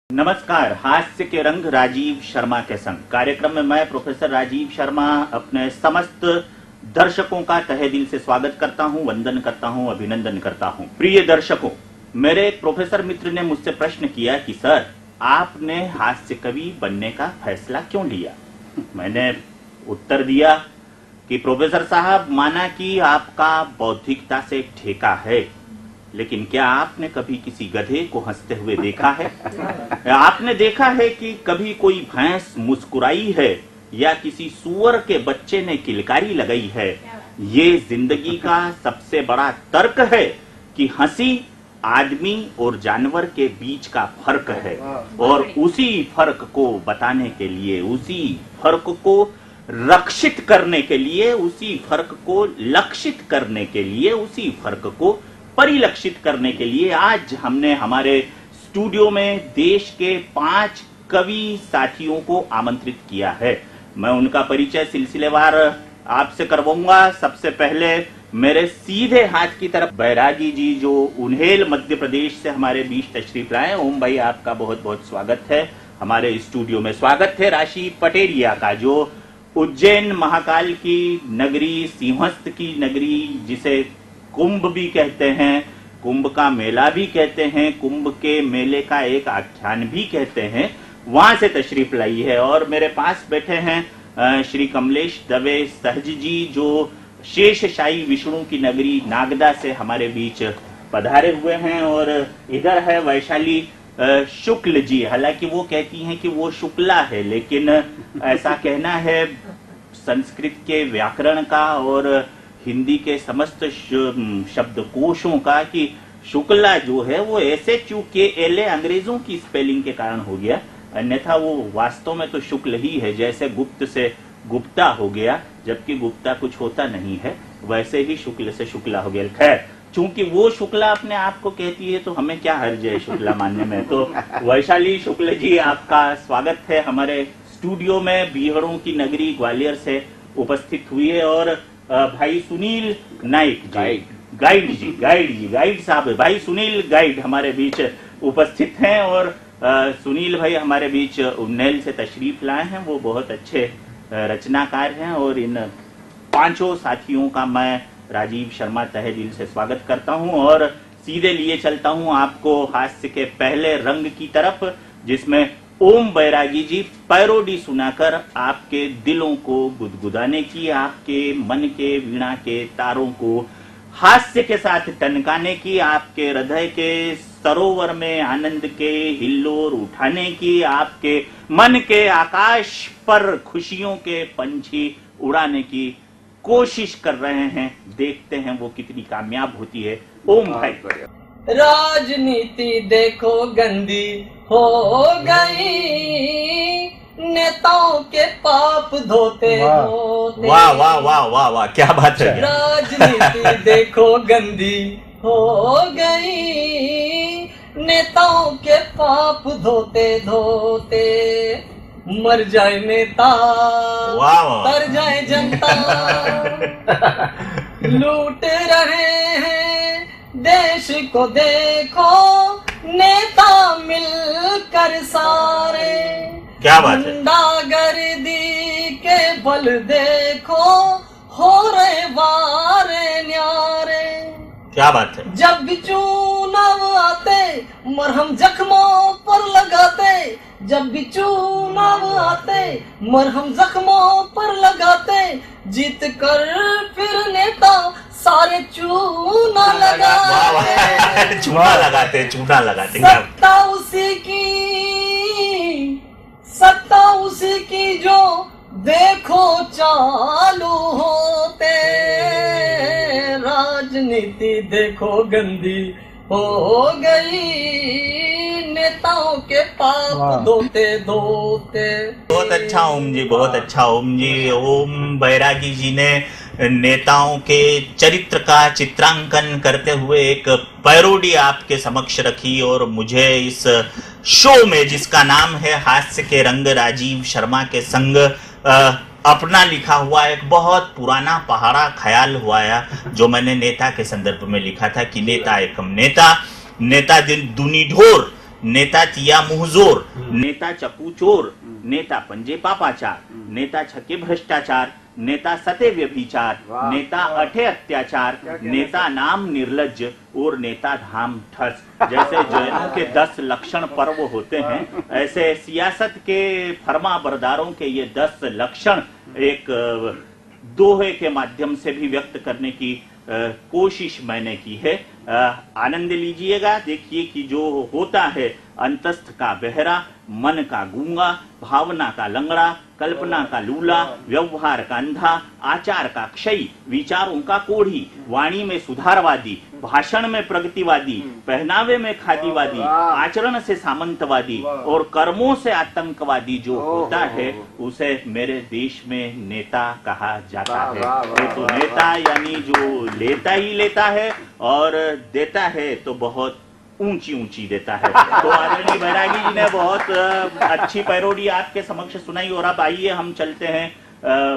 नमस्कार। हास्य के रंग राजीव शर्मा के संग कार्यक्रम में मैं प्रोफेसर राजीव शर्मा अपने समस्त दर्शकों का तहे दिल से स्वागत करता हूं, वंदन करता हूं, अभिनंदन करता हूं। प्रिय दर्शकों, मेरे एक प्रोफेसर मित्र ने मुझसे प्रश्न किया कि सर, आपने हास्य कवि बनने का फैसला क्यों लिया? मैंने उत्तर दिया कि प्रोफेसर साहब, माना कि आपका बौद्धिकता से ठेका है, लेकिन क्या आपने कभी किसी गधे को हंसते हुए देखा है? आपने देखा है कि कभी कोई भैंस मुस्कुराई है या किसी सूअर के बच्चे ने किलकारी लगाई है? ये जिंदगी का सबसे बड़ा तर्क है कि हंसी आदमी और जानवर के बीच का फर्क है, और उसी फर्क को बताने के लिए, उसी फर्क को रक्षित करने के लिए, उसी फर्क को लक्षित करने के लिए, उसी फर्क को परिलक्षित करने के लिए आज हमने हमारे स्टूडियो में देश के 5 कवि साथियों को आमंत्रित किया है। मैं उनका परिचय सिलसिलेवार आपसे करवाऊंगा। सबसे पहले मेरे सीधे हाथ की तरफ बैरागी जी, जो उन्हेल मध्य प्रदेश से हमारे बीच तशरीफ लाए। ओम भाई, आपका बहुत बहुत स्वागत है हमारे स्टूडियो में। स्वागत है राशि पटेरिया का, जो उज्जैन महाकाल की नगरी, सिंहस्थ की नगरी, जिसे कुंभ भी कहते हैं, कुंभ का मेला भी कहते हैं, कुंभ के मेले का एक आख्यान भी कहते हैं, वहां से तशरीफ लाई है। और मेरे पास बैठे हैं श्री कमलेश दवे सहज जी, जो शेषशाही विष्णु की नगरी नागदा से हमारे बीच पधारे हुए हैं। और इधर है वैशाली शुक्ल जी। हालांकि वो कहती हैं कि वो शुक्ला है, लेकिन ऐसा कहना है संस्कृत के व्याकरण का और हिंदी के समस्त शब्दकोशों का कि शुक्ला जो है वो ऐसे चूके एले अंग्रेजों की स्पेलिंग के कारण हो गया, अन्यथा वो वास्तव में तो शुक्ल ही है। जैसे गुप्त से गुप्ता हो गया, जबकि गुप्ता कुछ होता नहीं है, वैसे ही शुक्ल से शुक्ला हो गया। खैर, चूंकि वो शुक्ला अपने आप को कहती है तो हमें क्या हर्ज है शुक्ला मानने में। तो वैशाली शुक्ल जी, आपका स्वागत है हमारे स्टूडियो में। बीहड़ों की नगरी ग्वालियर से उपस्थित हुई है। और भाई सुनील नाइक जी, गाइड साहब, भाई सुनील गाइड हमारे बीच उपस्थित हैं। और सुनील भाई हमारे बीच उन्नेल से तशरीफ लाए हैं। वो बहुत अच्छे रचनाकार हैं। और इन 5 साथियों का मैं राजीव शर्मा तहे दिल से स्वागत करता हूं और सीधे लिए चलता हूं आपको हास्य के पहले रंग की तरफ, जिसमें ओम बैरागी जी पैरोडी सुनाकर आपके दिलों को गुदगुदाने की, आपके मन के वीणा के तारों को हास्य के साथ टनकाने की, आपके हृदय के सरोवर में आनंद के हिल्लोर उठाने की, आपके मन के आकाश पर खुशियों के पंछी उड़ाने की कोशिश कर रहे हैं। देखते हैं वो कितनी कामयाब होती है। ओम भाई। राजनीति देखो गंदी हो गई, नेताओं के पाप धोते धोते। वाह वाह वाह वाह वाह, क्या बात है। राजनीति देखो गंदी हो गई, नेताओं के पाप धोते धोते। मर जाए नेता, तर जाए जनता, लूट रहे हैं देश को देखो, नेता मिलकर सारे। क्या बात है। गुंडागर्दी के बल देखो, हो रहे वारे न्यारे। क्या बात है। जब भी चुनाव आते, मरहम जख्मों पर लगाते। जब भी चुनाव आते, मरहम जख्मों पर लगाते। जीत कर फिर नेता सारे चूना लगाते। चूना लगाते। सत्ता उसी की जो देखो चालू होते। राजनीति देखो गंदी हो गई, नेताओं के पाप धोते धोते। बहुत अच्छा ओम जी, बहुत अच्छा ओम जी। ओम बैरागी जी ने नेताओं के चरित्र का चित्रांकन करते हुए एक पैरोडी आपके समक्ष रखी, और मुझे इस शो में, जिसका नाम है हास्य के रंग राजीव शर्मा के संग, अपना लिखा हुआ एक बहुत पुराना पहाड़ा ख्याल हुआ है, जो मैंने नेता के संदर्भ में लिखा था कि नेता एकम नेता, नेता दिल दुनी ढोर, नेता चिया मुहजोर, नेता चकूचोर, नेता पंजे पापाचार, नेता छके भ्रष्टाचार, नेता सते व्यभिचार, नेता अठे अत्याचार, नेता नाम निर्लज्ज और नेता धाम ठस। जैसे जैनों के 10 लक्षण पर्व होते हैं, ऐसे सियासत के फरमा बरदारों के ये 10 लक्षण एक दोहे के माध्यम से भी व्यक्त करने की कोशिश मैंने की है। आनंद लीजिएगा। देखिए कि जो होता है अंतस्थ का बहरा, मन का गूंगा, भावना का लंगड़ा, कल्पना का लूला, व्यवहार का अंधा, आचार का क्षयी, विचारों का कोढ़ी, वाणी में सुधारवादी, भाषण में प्रगतिवादी, पहनावे में खादीवादी, आचरण से सामंतवादी और कर्मों से आतंकवादी जो होता है उसे मेरे देश में नेता कहा जाता है। तो नेता यानी जो लेता ही लेता है और देता है तो बहुत ऊंची ऊंची देता है। तो आदरणीय बैरागी जी ने बहुत अच्छी पैरोडी आपके समक्ष सुनाई और अब आइए हम चलते हैं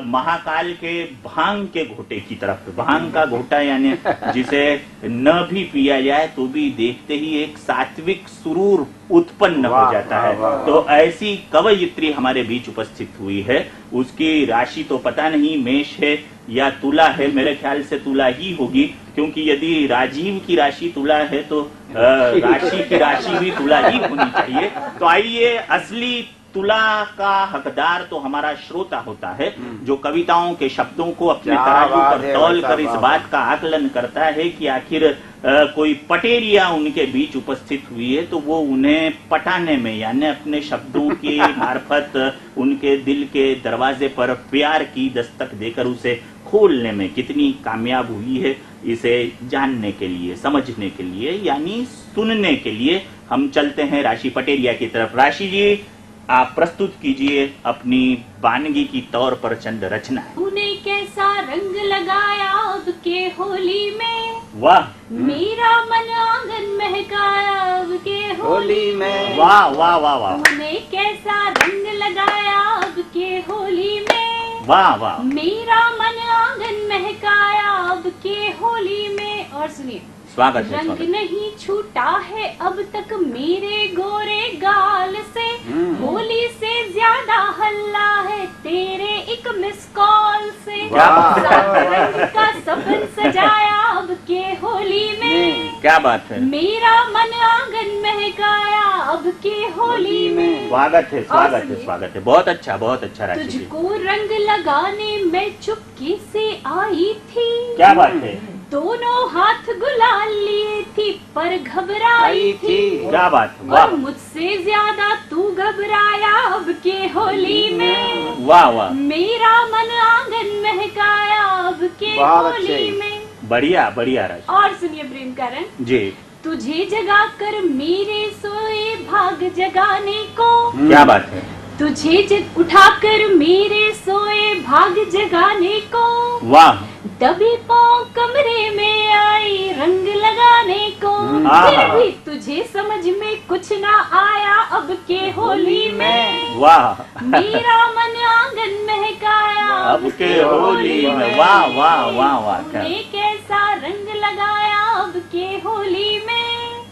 महाकाल के भांग के घोटे की तरफ। भांग का घोटा यानी जिसे न भी पिया जाए तो भी देखते ही एक सात्विक सुरूर उत्पन्न हो जाता है। तो ऐसी कवयित्री हमारे बीच उपस्थित हुई है। उसकी राशि तो पता नहीं मेष है या तुला है, मेरे ख्याल से तुला ही होगी, क्योंकि यदि राजीव की राशि तुला है तो राशि की राशि भी तुला ही होनी चाहिए। तो आइए, असली तुला का हकदार तो हमारा श्रोता होता है, जो कविताओं के शब्दों को अपने तराजू पर तौल कर इस बात का आकलन करता है कि आखिर कोई पटेरिया उनके बीच उपस्थित हुई है तो वो उन्हें पटाने में यानी अपने शब्दों के मार्फत उनके दिल के दरवाजे पर प्यार की दस्तक देकर उसे खोलने में कितनी कामयाब हुई है, इसे जानने के लिए, समझने के लिए यानी सुनने के लिए हम चलते हैं राशि पटेरिया की तरफ। राशि जी, आप प्रस्तुत कीजिए अपनी वानगी की तौर पर चंद रचना। तूने कैसा रंग लगाया अब के होली में, वाह, मेरा मन आंगन महकाया अब के होली में। वाह वाह वाह वाह। तूने कैसा रंग लगाया अब के होली में, वाह वाह। मेरा मन आंगन महकाया अब के होली में। और सुनिए, स्वागत है। रंग नहीं छूटा है अब तक मेरे गोरे गाल से, होली से ज्यादा हल्ला है तेरे एक मिस कॉल से। रंग का सपन सजाया अब के होली में, क्या बात है। मेरा मन आंगन महकाया अब के होली में। स्वागत है, स्वागत है, स्वागत है। बहुत अच्छा, बहुत अच्छा राशि जी। तुझको रंग लगाने में चुपके से आई थी, क्या बात है। दोनों हाथ गुलाल लिए थी पर घबराई थी। क्या बात है। और मुझसे ज्यादा तू घबराया अब के होली में। वाह वाह। मेरा मन आंगन महकाया अब के होली में। बढ़िया बढ़िया राशि। और सुनिए प्रेम करण जी। तुझे जगा कर मेरे सोए भाग जगाने को। क्या बात है। तुझे उठाकर मेरे सोए भाग जगाने को। वाह। दबी पाँव कमरे में आई रंग लगाने को, फिर भी तुझे समझ में कुछ ना आया अब के होली में। वाह। मेरा मन आंगन महकाया अब के होली में। वाह वाह वाह वाह। तूने कैसा रंग लगाया अब के होली में,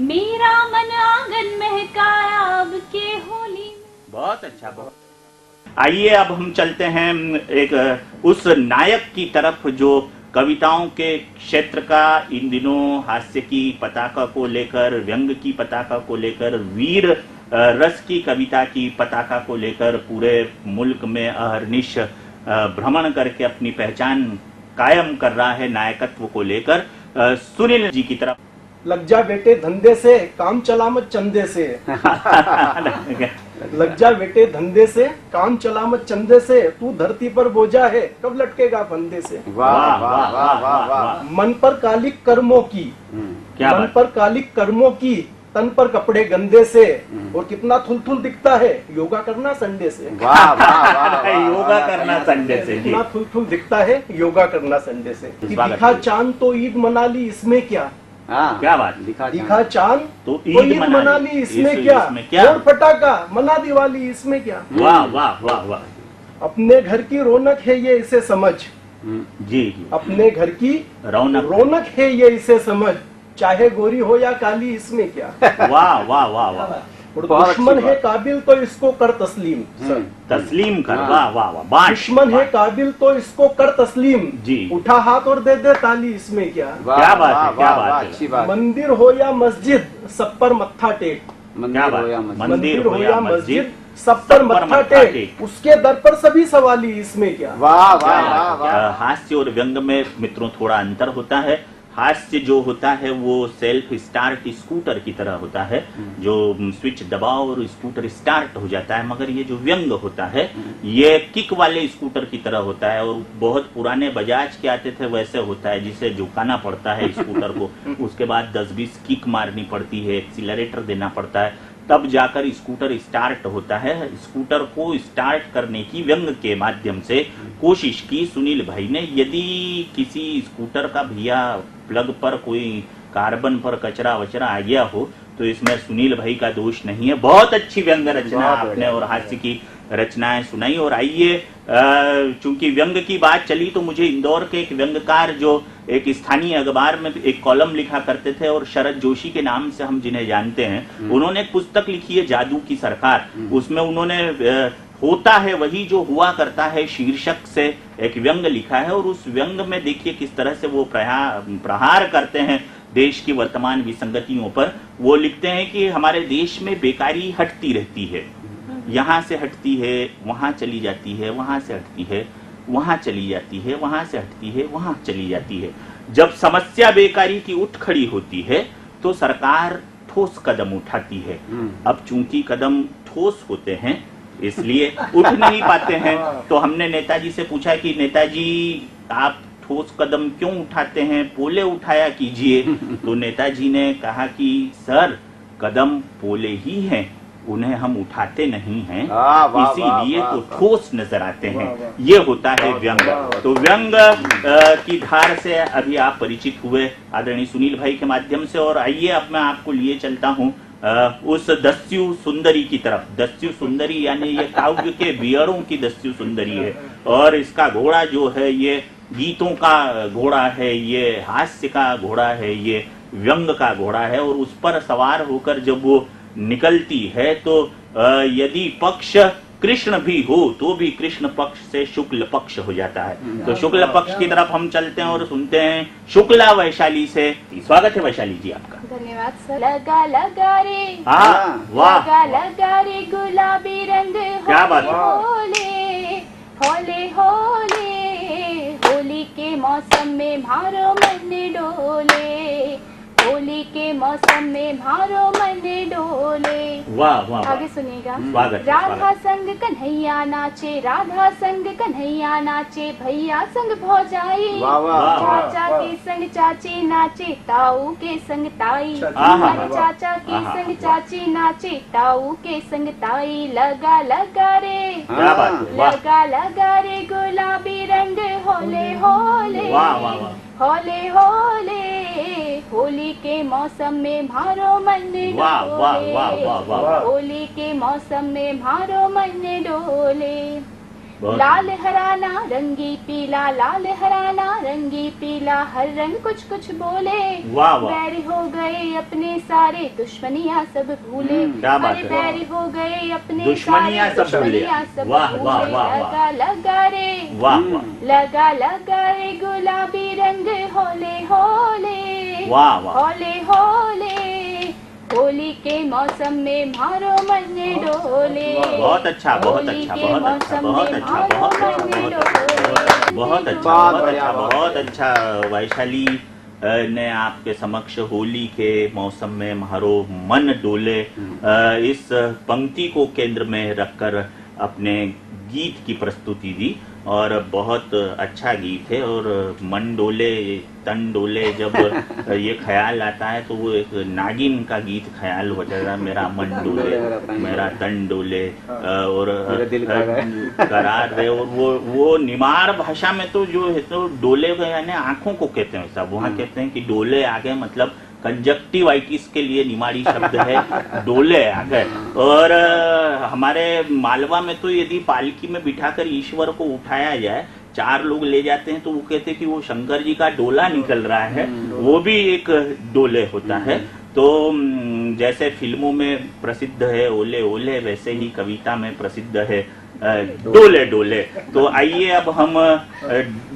मेरा मन आंगन महकाया अब के होली में। बहुत अच्छा, बहुत। आइए अब हम चलते हैं एक उस नायक की तरफ जो कविताओं के क्षेत्र का इन दिनों हास्य की पताका को लेकर, व्यंग की पताका को लेकर, वीर रस की कविता की पताका को लेकर पूरे मुल्क में अहर्निश भ्रमण करके अपनी पहचान कायम कर रहा है नायकत्व को लेकर। सुनील जी की तरफ। लग जा बेटे धंधे से, काम चला मत चंदे से। लग जा बेटे धंधे से, काम चला मत चंदे से, तू धरती पर बोझा है कब लटकेगा फंदे से। वाह वाह वाह वाह। मन पर कालिक कर्मों की, क्या मन पर कालिक कर्मों की, तन पर कपड़े गंदे से, और कितना थुलथुल दिखता है योगा करना संडे से। वाह वाह। योगा करना संडे से। कितना थुलथुल दिखता है योगा करना संडे से। दिखा चांद तो ईद मना ली इसमें क्या। क्या बात। दिखा चांद तो ईद मना ली इसमें क्या, और फटाका मना दिवाली इसमें क्या। वाह वाह वाह वाह। अपने घर की रौनक है ये इसे समझ। जी। अपने घर की रौनक है ये इसे समझ, चाहे गोरी हो या काली, इसमें क्या। वाह वाह वाह वाह, और बहुत दुश्मन अच्छी है बात। काबिल तो इसको कर तस्लीम। सर, तस्लीम कर, हाँ। वाह वाह वाह, बात दुश्मन है काबिल तो इसको कर तस्लीम। जी। उठा हाथ और दे दे ताली, इसमें क्या। क्या बात है, क्या बात है। अच्छी बात है। मंदिर हो या मस्जिद, सब पर मत्था टेक। क्या मंदिर बात हो या है। मस्जिद। मंदिर हो या मस्जिद, सब पर मत्था टेक। उसके दर पर सभी सवाली, इसमें क्या। वाह वाह वाह वाह। हास्य और व्यंग में मित्रों थोड़ा अंतर होता है। हास्य जो होता है वो सेल्फ स्टार्ट स्कूटर की तरह होता है, जो स्विच दबाओ और स्कूटर स्टार्ट हो जाता है, मगर ये जो व्यंग होता है ये किक वाले स्कूटर की तरह होता है, और बहुत पुराने बजाज के आते थे वैसे होता है, जिसे झुकाना पड़ता है स्कूटर को, उसके बाद 10-20 किक मारनी पड़ती है, एक्सीलरेटर देना पड़ता है, तब जाकर स्कूटर स्टार्ट होता है। स्कूटर को स्टार्ट करने की व्यंग के माध्यम से कोशिश की सुनील भाई ने। यदि किसी स्कूटर का भैया प्लग पर कोई कार्बन पर कचरा वचरा आ गया हो तो इसमें सुनील भाई का दोष नहीं है। बहुत अच्छी व्यंग रचना बहुत आपने बढ़िया। और हास्य की रचनाएं सुनाई। और आइए, चूंकि व्यंग की बात चली तो मुझे इंदौर के एक व्यंगकार जो एक स्थानीय अखबार में एक कॉलम लिखा करते थे और शरद जोशी के नाम से हम जिन्हें जानते हैं, उन्होंने एक पुस्तक लिखी है जादू की सरकार। उसमें उन्होंने होता है वही जो हुआ करता है शीर्षक से एक व्यंग लिखा है, और उस व्यंग में देखिए किस तरह से वो प्रहार करते हैं देश की वर्तमान विसंगतियों पर। वो लिखते हैं कि हमारे देश में बेकारी हटती रहती है, यहाँ से हटती है वहां चली जाती है, वहां से हटती है वहां चली जाती है, वहां से हटती है वहां चली जाती है। जब समस्या बेकारी की उठ खड़ी होती है तो सरकार ठोस कदम उठाती है। अब चूंकि कदम ठोस होते हैं इसलिए उठ नहीं पाते हैं, तो हमने नेताजी से पूछा कि नेताजी आप ठोस कदम क्यों उठाते हैं, पोले उठाया कीजिए। तो नेताजी ने कहा कि सर कदम पोले ही हैं, उन्हें हम उठाते नहीं हैं, वाह, वाह, इसीलिए वाह, तो वाह। ठोस नजर आते हैं। वाह, वाह। ये होता है व्यंग। वाह। तो व्यंग की धार से अभी आप परिचित हुए आदरणीय सुनील भाई के माध्यम से, और आइए अब मैं आपको लिए चलता हूँ उस दस्यु सुंदरी की तरफ। दस्यु सुंदरी यानी ये काव्य के बियरों की दस्यु सुंदरी है, और इसका घोड़ा जो है ये गीतों का घोड़ा है, ये हास्य का घोड़ा है, ये व्यंग का घोड़ा है, और उस पर सवार होकर जब वो निकलती है तो यदि पक्ष कृष्ण भी हो तो भी कृष्ण पक्ष से शुक्ल पक्ष हो जाता है। तो शुक्ल पक्ष की तरफ हम चलते हैं और सुनते हैं शुक्ला वैशाली से। स्वागत है वैशाली जी आपका। धन्यवाद सर। लगा लगा रे, हाँ वाह, लगा लगा रे गुलाबी रंग, क्या बात है। होले होले होले, होली के मौसम में मारो मन डोले, होली के मौसम में मारो मन डोले। वाह वाह वाह। आगे सुनिएगा। स्वागत है, राधा स्वागत। संग कन्हैया नाचे, राधा संग कन्हैया नाचे, भैया संग भौजाई, वाह, वाह, वाह, चाचा के संग चाची नाचे, ताऊ के संग ताई, आहा, अरे चाचा के आहा, संग चाची नाचे, ताऊ के संग ताई। लगा लगा रे, क्या बात है, वाह लगा लगा रे गुलाबी रंग, होले होले वाह वाह वाह। होले होले, होली के मौसम में मारो मन वाह, वाह, डोले, वाह, वाह, वाह, वाह। होली के मौसम में मारो मन डोले। बहुत- लाल हराना रंगी पीला, लाल हराना रंगी पीला, हर रंग कुछ कुछ बोले। वाह, वाह। बैरी हो गए अपने सारे, दुश्मनियाँ सब भूले। क्या बात अरे है। बैरी हो गए अपने दुश्मनियाँ सारे, सब भूले। दुश्मनियाँ सब वाह, वाह, भूले। वाह, वाह। लगा लगा रे, वाह वाह लगा लगा रे गुलाबी रंग, होले होले वाह वाह। होले होले, होली के मौसम में मारो मन डोले। बहुत अच्छा, बहुत होली अच्छा, के बहुत अच्छा, मौसम बहुत में अच्छा, मारो बहुत अच्छा, मन बहुत अच्छा, डोले। बहुत अच्छा, बहुत बहुत बढ़िया, अच्छा, बहुत बहुत अच्छा। वैशाली ने आपके समक्ष होली के मौसम में म्हारो मन डोले इस पंक्ति को केंद्र में रखकर अपने गीत की प्रस्तुति दी, और बहुत अच्छा गीत है। और मन डोले तन डोले, जब ये ख्याल आता है तो वो एक नागिन का गीत ख्याल हो जाता है, मेरा मन डोले मेरा तन डोले, और मेरा दिल करार रहे। और वो निमाड़ भाषा में तो जो है तो डोले को यानी आंखों को कहते हैं सब, वहाँ कहते हैं कि डोले आगे, मतलब कंजक्टिवाइटिस के लिए निमाड़ी शब्द है डोले आ गए। और हमारे मालवा में तो यदि पालकी में बिठाकर ईश्वर को उठाया जाए, 4 लोग ले जाते हैं तो वो कहते हैं कि वो शंकर जी का डोला निकल रहा है, वो भी एक डोले होता है। तो जैसे फिल्मों में प्रसिद्ध है ओले ओले, वैसे ही कविता में प्रसिद्ध है डोले डोले। तो आइए अब हम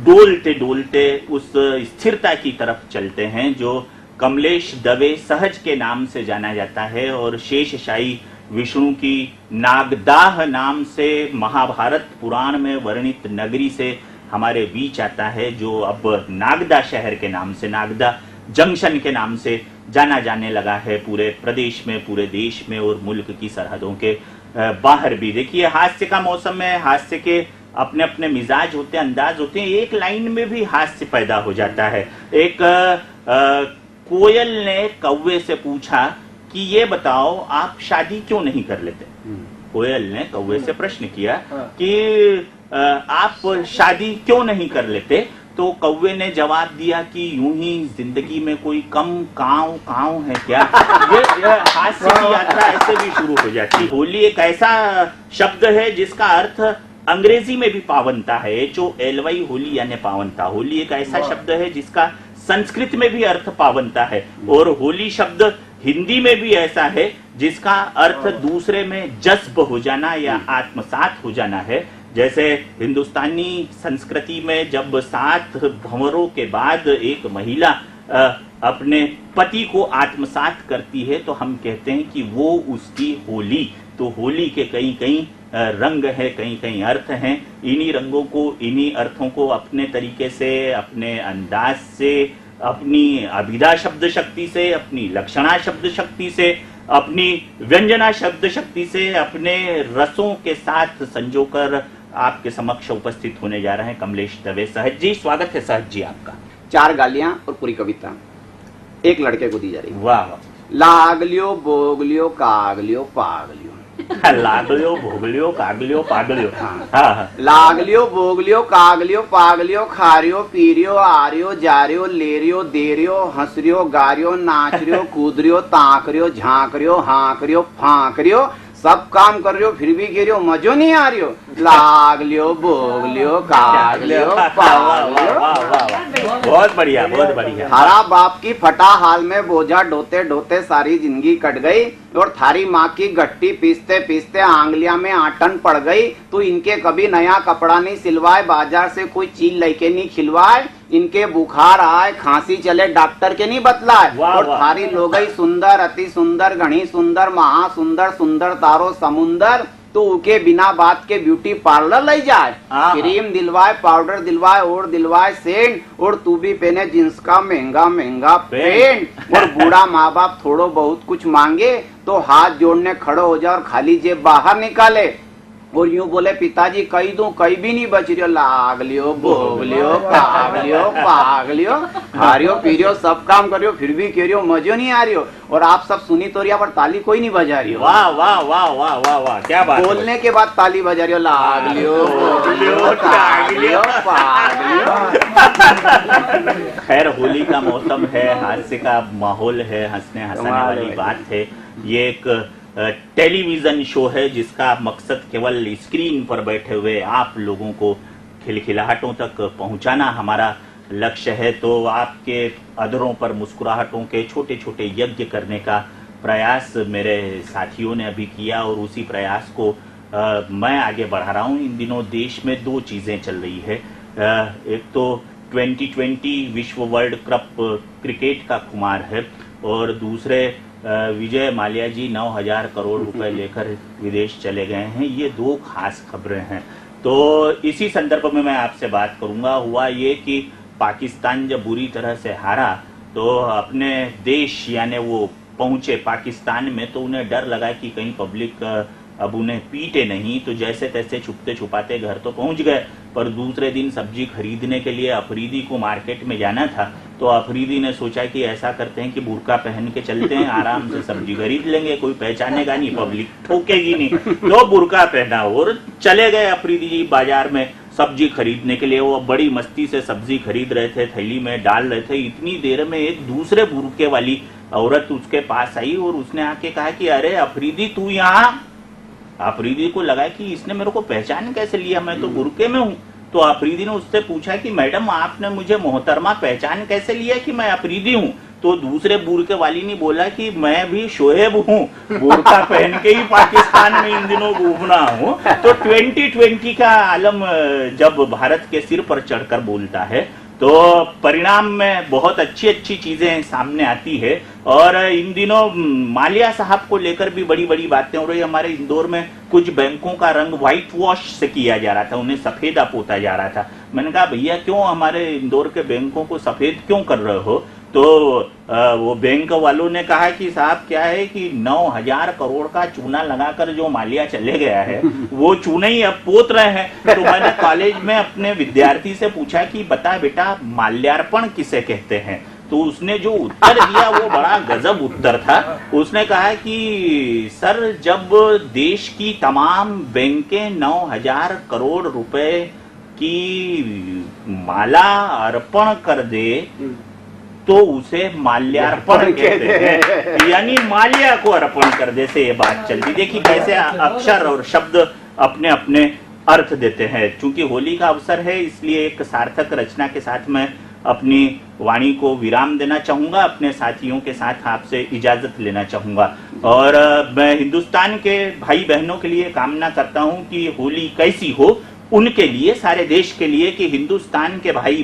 डोलते डोलते उस स्थिरता की तरफ चलते हैं जो कमलेश दवे सहज के नाम से जाना जाता है और शेषशाही विष्णु की नागदाह नाम से महाभारत पुराण में वर्णित नगरी से हमारे बीच आता है, जो अब नागदा शहर के नाम से, नागदा जंक्शन के नाम से जाना जाने लगा है पूरे प्रदेश में, पूरे देश में और मुल्क की सरहदों के बाहर भी। देखिए, हास्य का मौसम है, हास्य के अपने अपने मिजाज होते हैं, अंदाज होते हैं, एक लाइन में भी हास्य पैदा हो जाता है। एक कोयल ने कौवे से पूछा कि ये बताओ आप शादी क्यों नहीं कर लेते। कोयल ने कौवे से प्रश्न किया कि आप शादी क्यों नहीं कर लेते। तो कौवे ने जवाब दिया कि यूं ही जिंदगी में कोई कम काव है क्या। ये हास्य की यात्रा ऐसे भी शुरू हो जाती है। होली एक ऐसा शब्द है जिसका अर्थ अंग्रेजी में भी पावनता है, HOLY होली यानी पावनता। होली एक ऐसा शब्द है जिसका संस्कृत में भी अर्थ पावनता है, और होली शब्द हिंदी में भी ऐसा है जिसका अर्थ दूसरे में जज्ब हो जाना या आत्मसात हो जाना है। जैसे हिंदुस्तानी संस्कृति में जब 7 भंवरों के बाद एक महिला अपने पति को आत्मसात करती है तो हम कहते हैं कि वो उसकी होली। तो होली के कई कई रंग है, कई कई अर्थ हैं। इन्हीं रंगों को, इन्हीं अर्थों को अपने तरीके से, अपने अंदाज से, अपनी अभिधा शब्द शक्ति से, अपनी लक्षणा शब्द शक्ति से, अपनी व्यंजना शब्द शक्ति से, अपने रसों के साथ संजोकर आपके समक्ष उपस्थित होने जा रहे हैं कमलेश दवे सहज जी। स्वागत है सहज जी आपका। 4 गालियां और पूरी कविता एक लड़के को दी जा रही है। वाह वाह। लागलियो बोगलियो कागलियो पागलियो। लागलियो भोगलियो कागलियो पागलियो। हाँ। लागलियो बोगलियो कागलियो पागलियो, खारियो पीरियो आरियो जारियो लेरियो देरियो, हंसरियो गारियो नाचरियो कूदरियो ताकरियो झांकरियो हांकरियो फांकरियो, सब काम कर रहे हो फिर भी कह रहे हो मजो नहीं आ रही हो। लागलियो बोगलियो कागलियो पागलियो। बहुत बढ़िया, बहुत बढ़िया। हरा बाप की फटा हाल में बोझा ढोते ढोते सारी जिंदगी कट गई, और थारी माँ की गट्टी पीसते पीसते आंगलिया में आटन पड़ गई। तो इनके कभी नया कपड़ा नहीं सिलवाए, बाजार से कोई चीज लेके नहीं खिलवाए, इनके बुखार आए खांसी चले डॉक्टर के नहीं बतलाए। और थारी लोगई सुंदर अति सुंदर घनी सुंदर महासुंदर सुंदर तारो समुंदर, तो उके बिना बात के ब्यूटी पार्लर ले जाए, क्रीम दिलवाए पाउडर दिलवाए और दिलवाए सेंट, और तू भी पहने जींस का महंगा महंगा पेंट। और बूढ़ा माँ बाप थोड़ो बहुत कुछ मांगे तो हाथ जोड़ने खड़ो हो जाए और खाली जेब बाहर निकाले, और यूं बोले पिताजी कही दूं, कहीं भी नहीं बच रही। लागलियो भोगलियो कागलियो पागलियो, हारियो पीरियो सब काम करियो फिर भी कह रही हो मजो नहीं आ रही हो। और आप सब सुनी तो रिया पर ताली कोई नहीं बजा रही हो। वाह वाह वाह वाह वाह वाह, क्या बात। बोलने के बाद ताली बजा रही हो। लागलियो भोगलियो कागलियो पागलियो। खैर, होली का मौसम है, हास्य का माहौल है, हंसने हंसाने वाली बात है। ये एक टेलीविजन शो है जिसका मकसद केवल स्क्रीन पर बैठे हुए आप लोगों को खिलखिलाहटों तक पहुंचाना हमारा लक्ष्य है। तो आपके अधरों पर मुस्कुराहटों के छोटे छोटे यज्ञ करने का प्रयास मेरे साथियों ने अभी किया, और उसी प्रयास को मैं आगे बढ़ा रहा हूं। इन दिनों देश में 2 चीजें चल रही है। एक तो 2020 विश्व वर्ल्ड कप क्रिकेट का खुमार है, और दूसरे विजय माल्या जी 9,000 करोड़ रुपए लेकर विदेश चले गए हैं। ये 2 खास खबरें हैं। तो इसी संदर्भ में मैं आपसे बात करूंगा। हुआ ये कि पाकिस्तान जब बुरी तरह से हारा तो अपने देश यानी वो पहुंचे पाकिस्तान में, तो उन्हें डर लगा कि कहीं पब्लिक अब उन्हें पीटे नहीं, तो जैसे तैसे छुपते छुपाते घर तो पहुंच गए। पर दूसरे दिन सब्जी खरीदने के लिए अफरीदी को मार्केट में जाना था, तो अफरीदी ने सोचा कि ऐसा करते हैं कि बुर्का पहन के चलते हैं, आराम से सब्जी खरीद लेंगे, कोई पहचानेगा नहीं, पब्लिक ठोकेगी नहीं। तो बुर्का पहना और चले गए अफरीदी जी बाजार में सब्जी खरीदने के लिए। वो बड़ी मस्ती से सब्जी खरीद रहे थे, थैली में डाल रहे थे। इतनी देर में एक दूसरे बुर्के वाली औरत उसके पास आई और उसने आके कहा कि अरे अफरीदी तू यहाँ। अफरीदी को लगा कि इसने मेरे को पहचान कैसे लिया, मैं तो बुर्के में हूँ। तो अफरीदी ने उससे पूछा कि मैडम आपने मुझे मोहतरमा पहचान कैसे लिया कि मैं अफरीदी हूँ? तो दूसरे बुरके वाली ने बोला कि मैं भी शोएब हूँ, बुरका पहन के ही पाकिस्तान में इन दिनों घूमना हूँ। तो 2020 का आलम जब भारत के सिर पर चढ़कर बोलता है तो परिणाम में बहुत अच्छी अच्छी चीजें सामने आती है। और इन दिनों मालिया साहब को लेकर भी बड़ी बड़ी बातें हो रही है। हमारे इंदौर में कुछ बैंकों का रंग व्हाइट वॉश से किया जा रहा था, उन्हें सफेदा पोता जा रहा था। मैंने कहा भैया क्यों हमारे इंदौर के बैंकों को सफेद क्यों कर रहे हो? तो वो बैंक वालों ने कहा कि साहब क्या है कि 9,000 करोड़ का चूना लगाकर जो मालिया चले गया है वो चूना ही अब पोत रहे हैं। तो मैंने कॉलेज में अपने विद्यार्थी से पूछा कि बता बेटा माल्यार्पण किसे कहते हैं? तो उसने जो उत्तर दिया वो बड़ा गजब उत्तर था। उसने कहा कि सर जब देश की तमाम बैंकें 9,000 करोड़ रुपए की माला अर्पण कर दे तो उसे माल्यार्पण कहते हैं, यानी माल्या को अर्पण कर दे से ये बात चलती। देखिए कैसे अक्षर और शब्द अपने अपने अर्थ देते हैं। चूंकि होली का अवसर है इसलिए एक सार्थक रचना के साथ मैं अपनी वाणी को विराम देना चाहूंगा, अपने साथियों के साथ आपसे इजाजत लेना चाहूंगा। और मैं हिंदुस्तान के भाई बहनों के लिए कामना करता हूं कि होली कैसी हो उनके लिए, सारे देश के लिए, कि हिंदुस्तान के भाई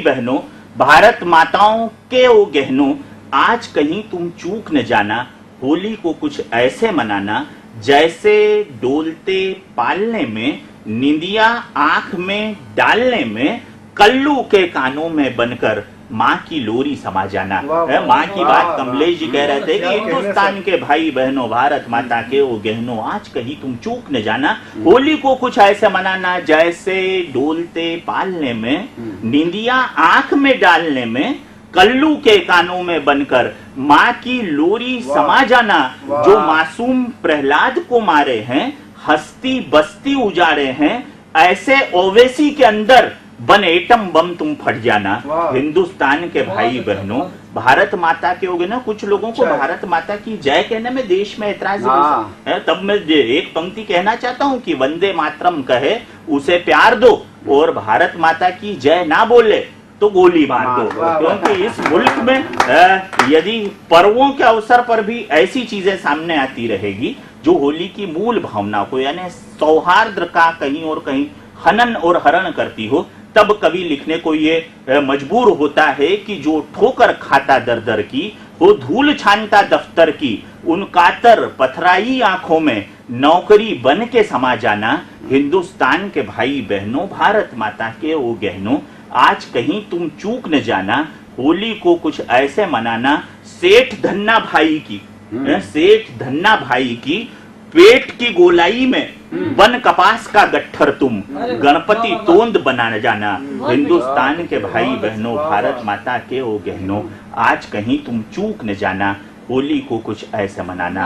बहनों, भारत माताओं के वो गहनों, आज कहीं तुम चूक न जाना, होली को कुछ ऐसे मनाना जैसे डोलते पालने में, निंदिया आंख में डालने में, कल्लू के कानों में बनकर माँ की लोरी समा जाना। माँ की बात कमलेश जी कह रहे थे कि हिंदुस्तान के भाई बहनों, भारत माता के वो गहनों, आज कहीं तुम चूक न जाना, होली को कुछ ऐसे मनाना जैसे डोलते पालने में, निंदिया आंख में डालने में, कल्लू के कानों में बनकर माँ की लोरी समा जाना। जो मासूम प्रहलाद को मारे हैं, हस्ती बस्ती उजाड़े हैं, ऐसे ओवैसी के अंदर बन एटम बम तुम फट जाना। हिंदुस्तान के भाई बहनों, भारत माता के हो गए ना, कुछ लोगों को भारत माता की जय कहने में देश में ऐतराज है। तब मैं एक पंक्ति कहना चाहता हूँ कि वंदे मातरम कहे उसे प्यार दो, और भारत माता की जय ना बोले तो गोली मार दो। क्योंकि इस मुल्क में यदि पर्वों के अवसर पर भी ऐसी चीजें सामने आती रहेगी जो होली की मूल भावना को, यानी सौहार्द का कहीं और कहीं हनन और हरण करती हो, तब कवि लिखने को ये मजबूर होता है कि जो ठोकर खाता दर दर की, वो धूल छानता दफ्तर की, उन कातर पथराई आंखों में नौकरी बन के समा जाना। हिंदुस्तान के भाई बहनों, भारत माता के वो गहनों, आज कहीं तुम चूक न जाना, होली को कुछ ऐसे मनाना। सेठ धन्ना भाई की पेट की गोलाई में बन कपास का गट्ठर तुम, गणपति तोंद बना जाना। हिंदुस्तान के भाई बहनों, भारत माता के वो गहनों, आज कहीं तुम चूक न जाना, होली को कुछ ऐसे मनाना।